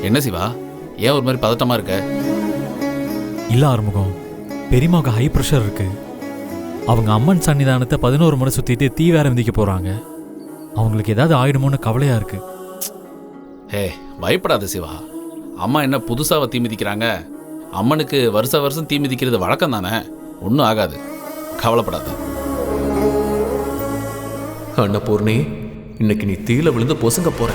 என்ன சிவா, ஏன் ஒரு மாதிரி பதட்டமா இருக்க? இல்ல ஆறுமுகம், பெரியம்மாவுக்கு ஹை ப்ரெஷர் இருக்கு. அவங்க அம்மன் சன்னிதானத்தை 11 முறை சுத்திட்டு தீ வேற மிதிக்க போறாங்க. அவங்களுக்கு ஏதாவது ஆயிடுமோன்னு கவலையா இருக்கு. ஹே, பயப்படாத சிவா. அம்மா என்ன புதுசாக தீ மிதிக்கிறாங்க? அம்மனுக்கு வருஷம் தீ மிதிக்கிறது வழக்கம் தானே, ஒன்றும் ஆகாது, கவலைப்படாத. அன்னபூர்ணி, இன்னைக்கு நீ தீல விழுந்து பொசுங்க போற.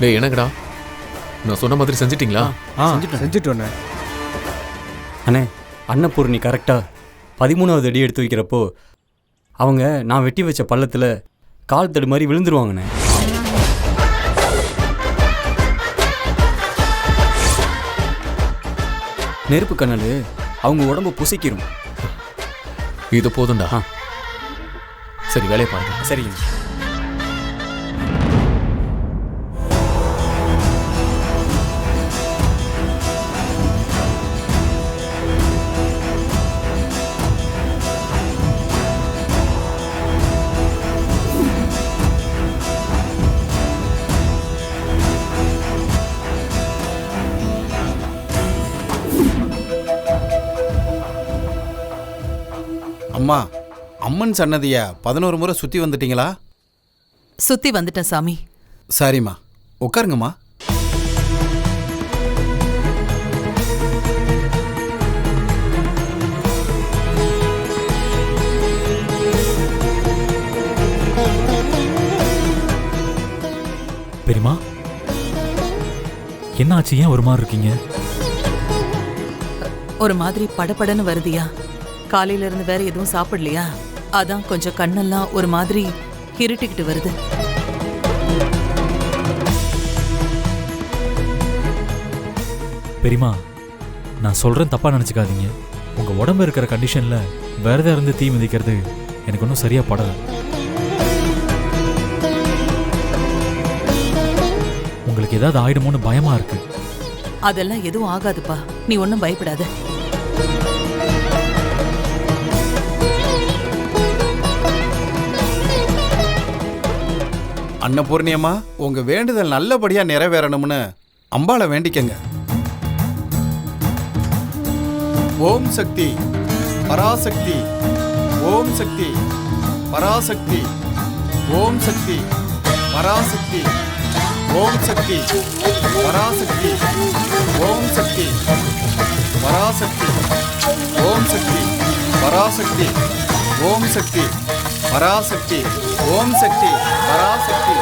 டேய், என்னங்கடா, நான் சொன்ன மாதிரி செஞ்சிட்டீங்களா? செஞ்சுட்டோண்ணே. அண்ணே, அன்னபூர்ணி கரெக்டாக 13வது அடி எடுத்து வைக்கிறப்போ அவங்க நான் வெட்டி வச்ச பள்ளத்தில் கால் தடு மாதிரி விழுந்துருவாங்கண்ணே. நெருப்பு கண்ணல் அவங்க உடம்பு புசிக்கிறோம். இது போதும்டா. சரி, வேலையை பாருங்க. சரிங்க. அம்மா, அம்மன் சன்னதியை 11 முறை சுற்றி வந்துட்டீங்களா? சுத்தி வந்துட்டேன் சாமி. சரிம்மா, உட்காருங்கம்மா. பெரியம்மா, என்ன ஆச்சு? ஏன் ஒரு மாதிரி இருக்கீங்க? ஒரு மாதிரி படபடன்னு வருதியா? காலையில இருந்து வேற எதுவும் சாப்பிடலையா? அதான் கொஞ்சம் கண்ணெல்லாம் ஒரு மாதிரி இருட்டிக்கிட்டு வருது. பெரியம்மா, நான் சொல்றேன், தப்பா நினைச்சுக்காதீங்க. உங்க உடம்பு இருக்கிற கண்டிஷன்ல விரதம் இருந்து தீ மிதிக்கிறது எனக்கு ஒன்றும் சரியா படல. உங்களுக்கு ஏதாவது ஆயிடுமோன்னு பயமா இருக்கு. அதெல்லாம் எதுவும் ஆகாதுப்பா, நீ ஒன்னும் பயப்படாத. அன்னபூர்ணியம்மா, உங்க வேண்டுதல் நல்லபடியா நிறைவேறணும்னு அம்பாளை வேண்டிக்கங்க. ஓம் சக்தி பராசக்தி, ஓம் சக்தி பராசக்தி, ஓம் சக்தி பராசக்தி, ஓம் சக்தி பராசக்தி, ஓம் சக்தி பராசக்தி, ஓம் சக்தி பராசக்தி, ஓம் சக்தி பராசக்தி, ஓம் சக்தி பராசக்தி.